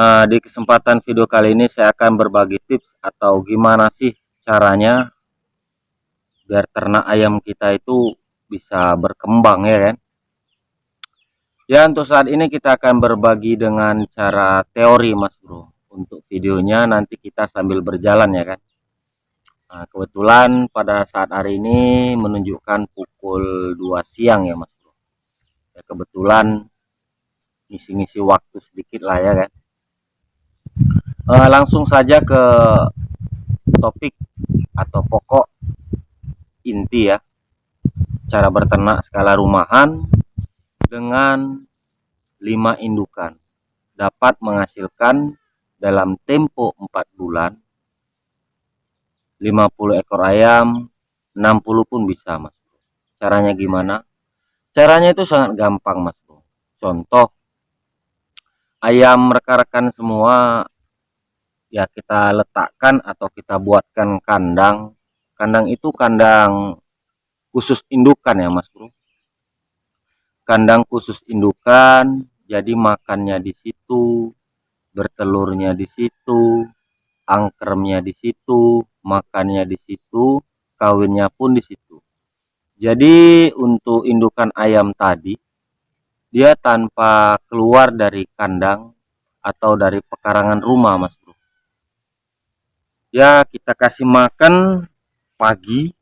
Di kesempatan video kali ini saya akan berbagi tips atau gimana sih caranya biar ternak ayam kita itu bisa berkembang, ya kan. Ya, untuk saat ini kita akan berbagi dengan cara teori, Mas Bro. Untuk videonya nanti kita sambil berjalan, ya kan. Kebetulan pada saat hari ini menunjukkan pukul 2 siang ya, Mas Bro. Ya, kebetulan ngisi-ngisi waktu sedikit lah, ya kan. Langsung saja ke topik atau pokok inti ya, cara berternak skala rumahan dengan 5 indukan dapat menghasilkan dalam tempo 4 bulan 50 ekor ayam, 60 pun bisa, Mas. Caranya gimana? Caranya itu sangat gampang, Mas. Contoh, ayam rekan-rekan semua ya kita letakkan atau kita buatkan kandang. Kandang itu kandang khusus indukan ya, Mas Bro. Kandang khusus indukan, jadi makannya di situ, bertelurnya di situ, angkernya di situ, makannya di situ, kawinnya pun di situ. Jadi untuk indukan ayam tadi, dia tanpa keluar dari kandang atau dari pekarangan rumah, Mas Bro. Ya, kita kasih makan pagi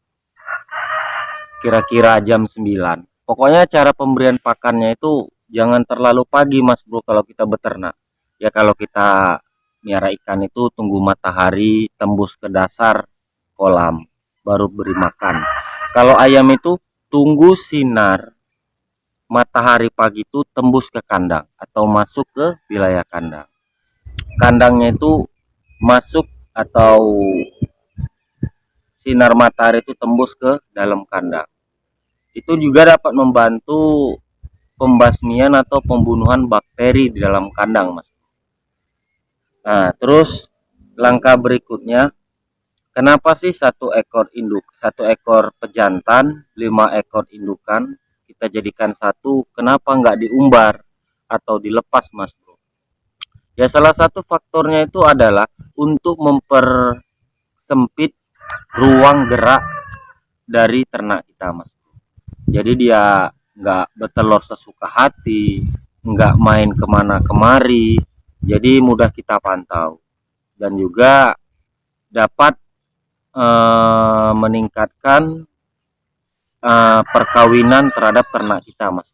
kira-kira jam 9. Pokoknya cara pemberian pakannya itu jangan terlalu pagi, Mas Bro, kalau kita beternak. Ya, kalau kita miara ikan itu tunggu matahari tembus ke dasar kolam baru beri makan. Kalau ayam itu tunggu sinar matahari pagi itu tembus ke kandang atau masuk ke wilayah kandang. Kandangnya itu masuk atau sinar matahari itu tembus ke dalam kandang. Itu juga dapat membantu pembasmian atau pembunuhan bakteri di dalam kandang, Mas. Nah, terus langkah berikutnya, kenapa sih satu ekor induk, satu ekor pejantan, 5 ekor indukan kita jadikan satu? Kenapa nggak diumbar atau dilepas, Mas Bro? Ya, salah satu faktornya itu adalah untuk mempersempit ruang gerak dari ternak kita, Mas. Jadi dia nggak bertelur sesuka hati, nggak main kemana kemari, jadi mudah kita pantau dan juga dapat meningkatkan perkawinan terhadap ternak kita, Mas.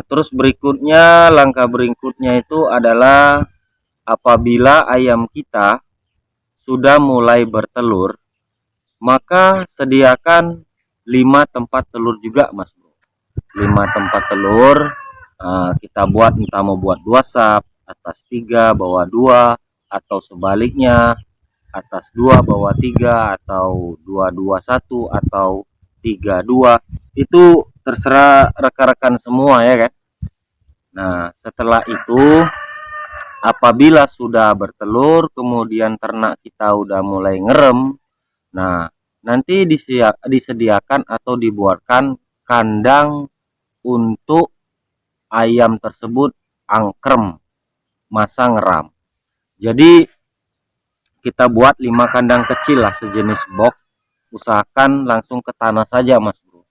Terus berikutnya, langkah berikutnya itu adalah apabila ayam kita sudah mulai bertelur, maka sediakan 5 tempat telur juga, Mas. 5 tempat telur, kita buat entah mau buat 2 sap, atas 3 bawah 2, atau sebaliknya atas 2 bawah 3, atau 2-2-1, atau 3-2, itu terserah rekan-rekan semua ya kan. Nah, setelah itu apabila sudah bertelur kemudian ternak kita udah mulai ngerem, nah nanti disediakan atau dibuatkan kandang untuk ayam tersebut angkrem masa ngeram. Jadi kita buat 5 kandang kecil lah sejenis box, usahakan langsung ke tanah saja, Mas Bro.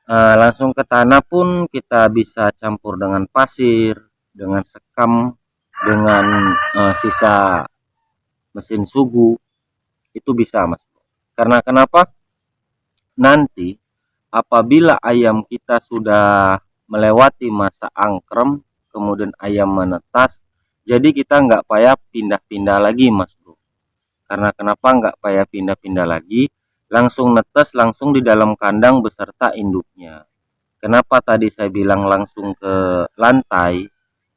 Langsung ke tanah pun kita bisa campur dengan pasir, dengan sekam, dengan sisa mesin sugu, itu bisa, Mas Bro. Karena kenapa? Nanti apabila ayam kita sudah melewati masa angkrem, kemudian ayam menetas, jadi kita nggak payah pindah-pindah lagi, Mas Bro. Karena kenapa nggak payah pindah-pindah lagi? Langsung netes langsung di dalam kandang beserta induknya. Kenapa tadi saya bilang langsung ke lantai?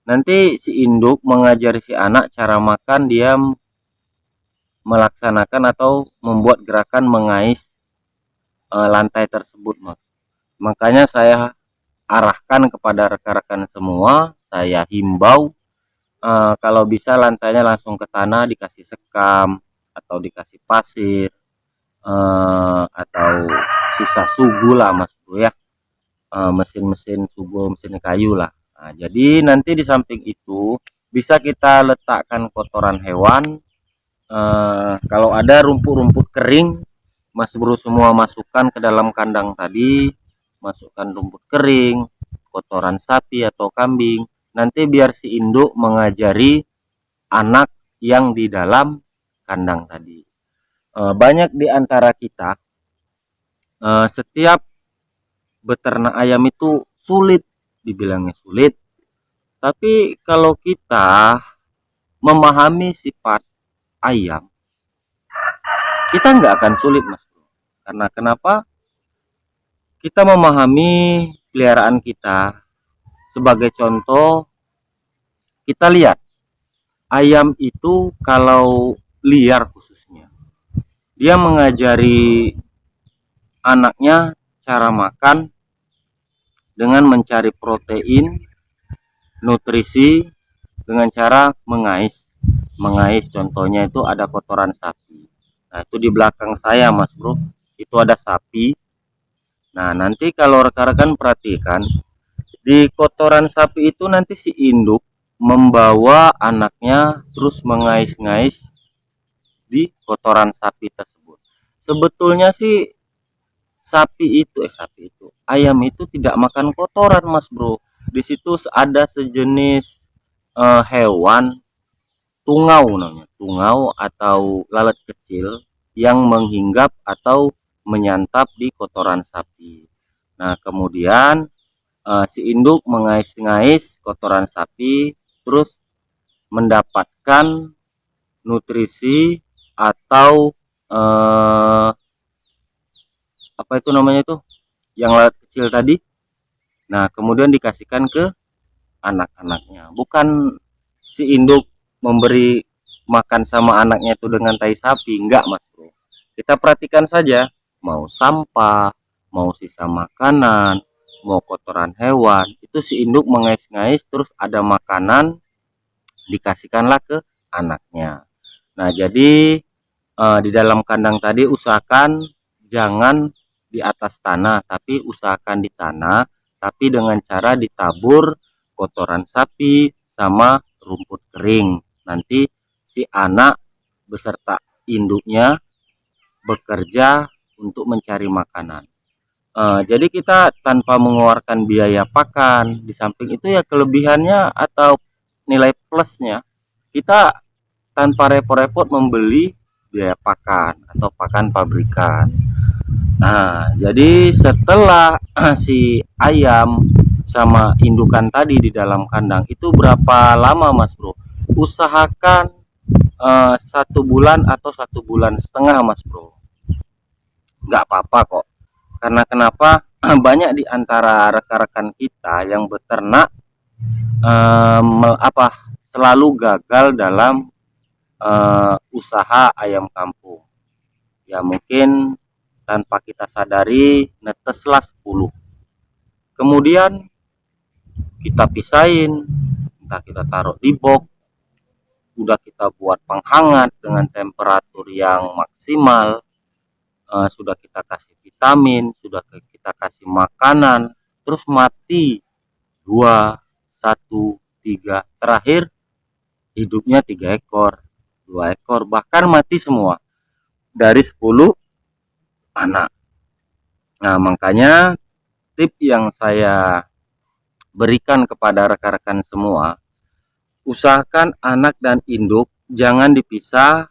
Nanti si induk mengajari si anak cara makan, dia melaksanakan atau membuat gerakan mengais lantai tersebut, Mas. Makanya saya arahkan kepada rekan-rekan semua, saya himbau kalau bisa lantainya langsung ke tanah, dikasih sekam atau dikasih pasir atau sisa sugu lah, Mas Bro ya, mesin-mesin sugu, mesin kayu lah, Nah, jadi nanti di samping itu bisa kita letakkan kotoran hewan. Kalau ada rumput-rumput kering, Mas Bro semua masukkan ke dalam kandang tadi, masukkan rumput kering, kotoran sapi atau kambing. Nanti biar si induk mengajari anak yang di dalam kandang tadi. Banyak di antara kita setiap beternak ayam itu sulit, dibilangnya sulit. Tapi kalau kita memahami sifat ayam, kita nggak akan sulit, Mas Bro. Karena kenapa? Kita memahami peliharaan kita. Sebagai contoh, kita lihat ayam itu kalau liar khususnya, dia mengajari anaknya cara makan dengan mencari protein, nutrisi dengan cara mengais. Mengais contohnya itu ada kotoran sapi. Nah, itu di belakang saya, Mas Bro. Itu ada sapi. Nah, nanti kalau rekan-rekan perhatikan, di kotoran sapi itu nanti si induk membawa anaknya terus mengais-ngais di kotoran sapi tersebut. Sebetulnya sih ayam itu tidak makan kotoran, Mas Bro. Di situ ada sejenis hewan tungau namanya, tungau atau lalat kecil yang menghinggap atau menyantap di kotoran sapi. Nah, kemudian si induk mengais-ngais kotoran sapi terus mendapatkan nutrisi atau apa itu namanya itu yang lalat kecil tadi. Nah, kemudian dikasihkan ke anak-anaknya. Bukan si induk memberi makan sama anaknya itu dengan tai sapi, enggak, Mas Bro. Kita perhatikan saja, mau sampah, mau sisa makanan, mau kotoran hewan, itu si induk mengais-ngais terus ada makanan dikasihkanlah ke anaknya. Nah, jadi di dalam kandang tadi usahakan jangan di atas tanah, tapi usahakan di tanah, tapi dengan cara ditabur kotoran sapi sama rumput kering. Nanti si anak beserta induknya bekerja untuk mencari makanan. Jadi kita tanpa mengeluarkan biaya pakan. Di samping itu ya kelebihannya atau nilai plusnya, kita tanpa repot-repot membeli biaya pakan atau pakan pabrikan. Nah, jadi setelah si ayam sama indukan tadi di dalam kandang itu berapa lama, Mas Bro? Usahakan 1 bulan atau 1,5 bulan, Mas Bro. Nggak apa-apa kok. Karena kenapa? Banyak di antara rekan-rekan kita yang beternak selalu gagal dalam usaha ayam kampung. Ya mungkin tanpa kita sadari neteslah 10. Kemudian kita pisahin, entah kita taruh di box, udah kita buat penghangat dengan temperatur yang maksimal, sudah kita kasih vitamin, sudah kita kasih makanan, terus mati 2, 1, 3, terakhir hidupnya 3 ekor, 2 ekor, bahkan mati semua dari 10 anak. Nah, makanya tip yang saya berikan kepada rekan-rekan semua, usahakan anak dan induk jangan dipisah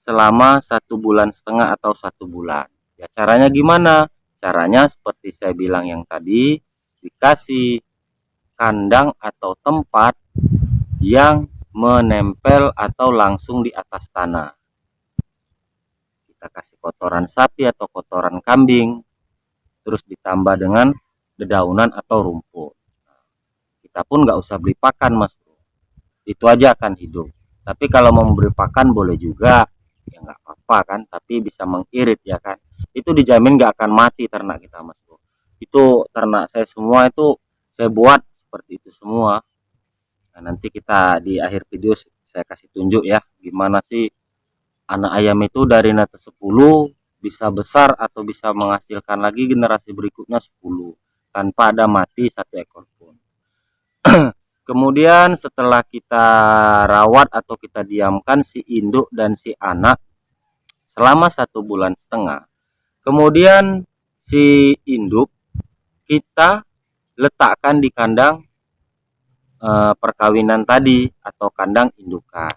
selama 1,5 bulan atau 1 bulan. Ya, caranya gimana? Caranya seperti saya bilang yang tadi, dikasih kandang atau tempat yang menempel atau langsung di atas tanah. Kita kasih kotoran sapi atau kotoran kambing, terus ditambah dengan dedaunan atau rumput. Kita pun nggak usah beli pakan, Mas Bro. Itu aja akan hidup. Tapi kalau mau memberi pakan boleh juga, ya nggak apa-apa kan. Tapi bisa mengirit ya kan. Itu dijamin nggak akan mati ternak kita, Mas Bro. Itu ternak saya semua itu saya buat seperti itu semua. Nah, nanti kita di akhir video saya kasih tunjuk ya gimana sih anak ayam itu dari netes 10 bisa besar atau bisa menghasilkan lagi generasi berikutnya 10 tanpa ada mati 1 ekor pun. Kemudian setelah kita rawat atau kita diamkan si induk dan si anak selama 1,5 bulan, kemudian si induk kita letakkan di kandang perkawinan tadi atau kandang indukan.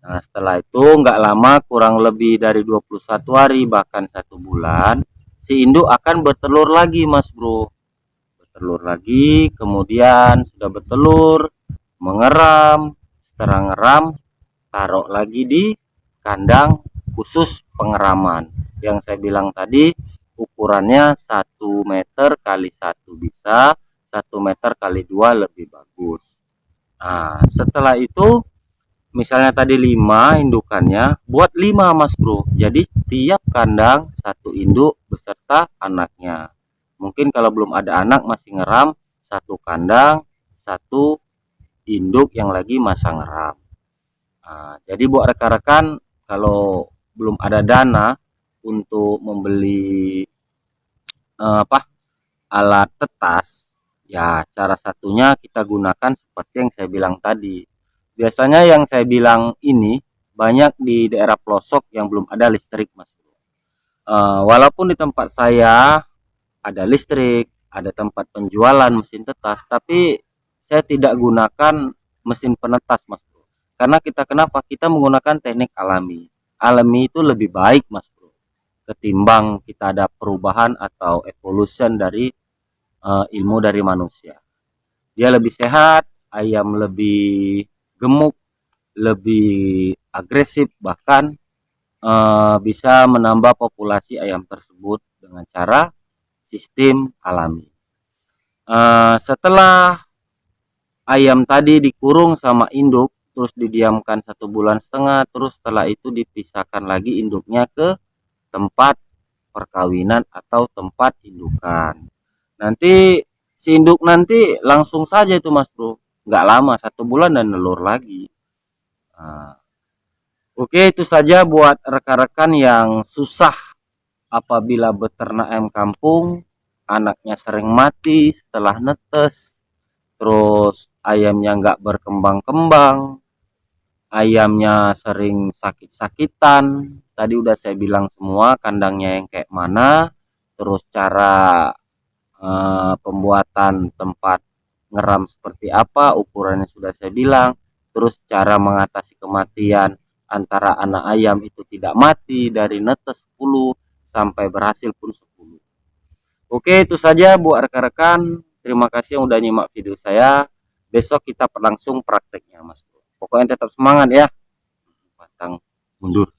Nah, setelah itu nggak lama, kurang lebih dari 21 hari bahkan 1 bulan, si induk akan bertelur lagi, Mas Bro. Bertelur lagi, kemudian sudah bertelur, mengeram, setelah ngeram, taruh lagi di kandang khusus pengeraman. Yang saya bilang tadi, ukurannya 1 meter kali 1 bisa, 1 meter kali 2 lebih bagus. Nah, setelah itu misalnya tadi 5 indukannya, buat 5 Mas Bro. Jadi tiap kandang 1 induk beserta anaknya. Mungkin kalau belum ada anak masih ngeram, 1 kandang 1 induk yang lagi masa ngeram. Nah, jadi buat rekan-rekan, kalau belum ada dana untuk membeli alat tetas, ya cara satunya kita gunakan seperti yang saya bilang tadi. Biasanya yang saya bilang ini banyak di daerah pelosok yang belum ada listrik, Mas. Walaupun di tempat saya ada listrik, ada tempat penjualan mesin tetas, tapi saya tidak gunakan mesin penetas, Mas Bro. Karena kenapa? Kita menggunakan teknik alami. Alami itu lebih baik, Mas Bro, ketimbang kita ada perubahan atau evolution dari ilmu dari manusia. Dia lebih sehat, ayam lebih gemuk, lebih agresif, bahkan bisa menambah populasi ayam tersebut dengan cara sistem alami. Setelah ayam tadi dikurung sama induk, terus didiamkan 1,5 bulan, terus setelah itu dipisahkan lagi induknya ke tempat perkawinan atau tempat indukan. Nanti si induk nanti langsung saja itu, Mas Bro, nggak lama 1 bulan dan nelur lagi. Oke, itu saja buat rekan-rekan yang susah apabila beternak ayam kampung, anaknya sering mati setelah netes, terus ayamnya nggak berkembang-kembang, ayamnya sering sakit-sakitan. Tadi udah saya bilang semua, kandangnya yang kayak mana, terus cara pembuatan tempat ngeram seperti apa, ukurannya sudah saya bilang, terus cara mengatasi kematian antara anak ayam itu tidak mati dari netes 10 sampai berhasil pun 10. Oke, itu saja buat rekan-rekan. Terima kasih yang udah nyimak video saya. Besok kita langsung prakteknya, Mas Bro. Pokoknya tetap semangat ya. Pantang mundur.